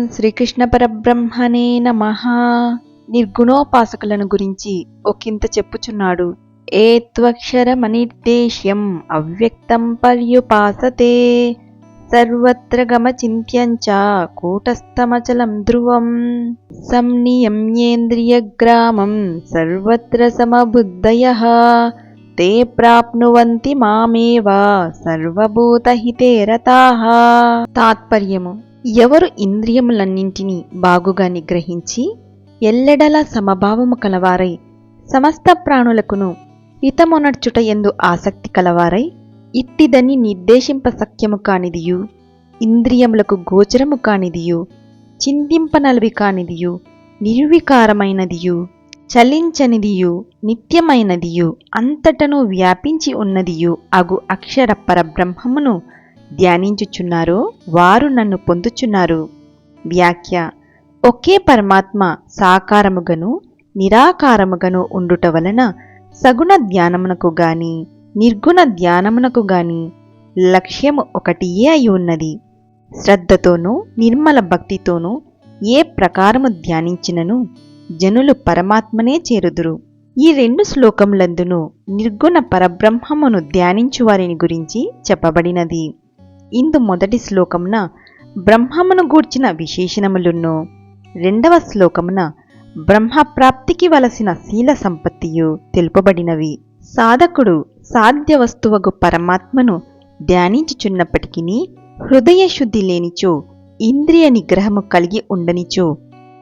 శ్రీకృష్ణ పరబ్రహ్మణే నమః. నిర్గుణోపాసకులను గురించి ఒకంత చెప్పుచున్నాడు. ఏ త్వక్షరమనిర్దేశ్యం అవ్యక్తం పర్యుపాసతే సర్వత్ర గమచింత్యంచ కూటస్థమచలం ధ్రువం సంనియమ్యేంద్రియగ్రామం సర్వత్ర సమబుద్ధయః తే ప్రాప్నువంతి మామేవ సర్వభూతహితే రతాః. తాత్పర్యము: ఎవరు ఇంద్రియములన్నింటినీ బాగుగా నిగ్రహించి ఎల్లెడలా సమభావము కలవారై సమస్త ప్రాణులకును హితమొనర్చుట యందు ఆసక్తి కలవారై ఇట్టిదని నిర్దేశింప సఖ్యము కానిదియు, ఇంద్రియములకు గోచరము కానిదియు, చింతింపనలవి కానిదియు, నిర్వికారమైనదియు, చలించనిదియు, నిత్యమైనదియు, అంతటను వ్యాపించి ఉన్నదియు అగు అక్షర పరబ్రహ్మమును ధ్యానించుచున్నారో వారు నన్ను పొందుచున్నారు. వ్యాఖ్య: ఒకే పరమాత్మ సాకారముగను నిరాకారముగను ఉండుట వలన సగుణ ధ్యానమునకు గాని నిర్గుణ ధ్యానమునకు గాని లక్ష్యము ఒకటియే అయి ఉన్నది. శ్రద్ధతోనూ నిర్మల భక్తితోనూ ఏ ప్రకారము ధ్యానించినను జనులు పరమాత్మనే చేరుదురు. ఈ రెండు శ్లోకములందును నిర్గుణ పరబ్రహ్మమును ధ్యానించువారిని గురించి చెప్పబడినది. ఇందు మొదటి శ్లోకమున బ్రహ్మమును గూర్చిన విశేషణములున్నో, రెండవ శ్లోకమున బ్రహ్మప్రాప్తికి వలసిన శీల సంపత్తియు తెలుపబడినవి. సాధకుడు సాధ్య వస్తువగు పరమాత్మను ధ్యానించుచున్నప్పటికీ హృదయశుద్ధి లేనిచో, ఇంద్రియ నిగ్రహము కలిగి ఉండనిచో,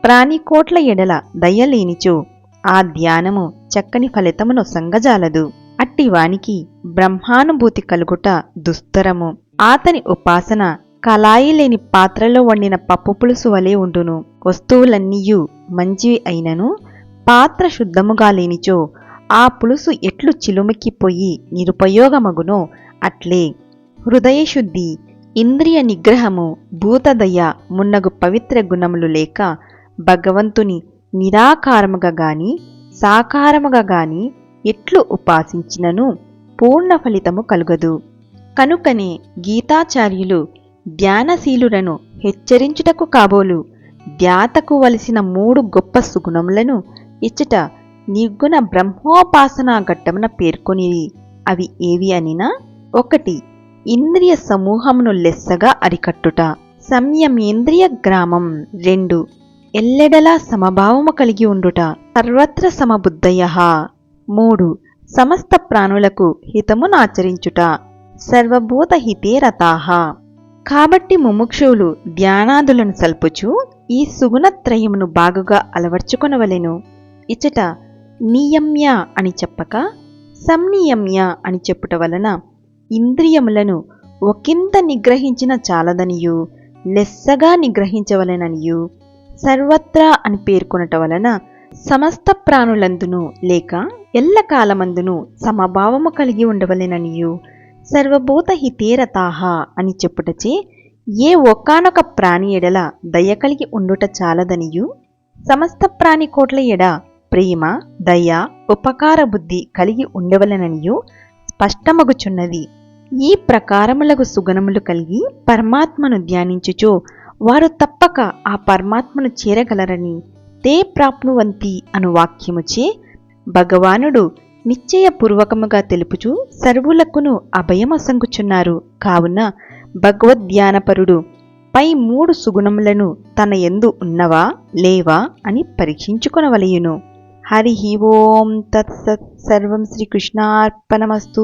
ప్రాణికోట్ల ఎడల దయలేనిచో ఆ ధ్యానము చక్కని ఫలితమును సంగజాలదు. అట్టివానికి బ్రహ్మానుభూతి కలుగుట దుస్తరము. ఆతని ఉపాసన కలాయి లేని పాత్రలో వండిన పప్పు పులుసు వలె ఉండును. వస్తువులన్నీయు మంచివి అయినను పాత్ర శుద్ధముగా లేనిచో ఆ పులుసు ఎట్లు చిలుమెక్కిపోయి నిరుపయోగమగునో అట్లే హృదయశుద్ధి, ఇంద్రియ నిగ్రహము, భూతదయ మున్నగు పవిత్ర గుణములు లేక భగవంతుని నిరాకారముగా గాని సాకారముగా గాని ఎట్లు ఉపాసించినను పూర్ణ ఫలితము కలుగదు. కనుకనే గీతాచార్యులు ధ్యానశీలులను హెచ్చరించుటకు కాబోలు ధ్యాతకు వలసిన 3 గొప్ప సుగుణములను ఇచ్చట నిర్గుణ బ్రహ్మోపాసనా ఘట్టమున పేర్కొనిరి. అవి ఏవి అనినా: 1. ఇంద్రియ సమూహమును లెస్సగా అరికట్టుట, సంయమేంద్రియ గ్రామం. 2. ఎల్లెడలా సమభావము కలిగి ఉండుట, సర్వత్ర సమబుద్ధయః. 3. సమస్త ప్రాణులకు హితమునాచరించుట, సర్వభూత హితే రతాః. కాబట్టి ముముక్షువులు ధ్యానాదులను సల్పుచు ఈ సుగుణత్రయమును బాగుగా అలవర్చుకొనవలెను. ఇచ్చట నియమ్య అని చెప్పక సంనియమ్య అని చెప్పుట వలన ఇంద్రియములను ఒకంత నిగ్రహించిన చాలదనియు, లెస్సగా నిగ్రహించవలెననియు, సర్వత్రా అని పేర్కొనట వలన సమస్త ప్రాణులందును లేక ఎల్లకాలమందును సమభావము కలిగి ఉండవలెననియు, సర్వభూత హితే రతాః అని చెప్పుటచే ఏ ఒకానొక ప్రాణి ఎడల దయ కలిగి ఉండుట చాలదనియు, సమస్త ప్రాణికోట్ల ఎడ ప్రేమ, దయ, ఉపకార బుద్ధి కలిగి ఉండవలెననియు స్పష్టమగుచున్నది. ఈ ప్రకారములగు సుగుణములు కలిగి పరమాత్మను ధ్యానించుచో వారు తప్పక ఆ పరమాత్మను చేరగలరని తే ప్రాప్నువంతి అను వాక్యముచే భగవానుడు నిశ్చయపూర్వకముగా తెలుపుచూ సర్వులకును అభయమసంగుచున్నారు. కావున భగవద్ధ్యానపరుడు పై 3 సుగుణములను తన యందు ఉన్నవా లేవా అని పరీక్షించుకొనవలయును. హరి ఓం తత్సత్. సర్వం శ్రీకృష్ణార్పణమస్తు.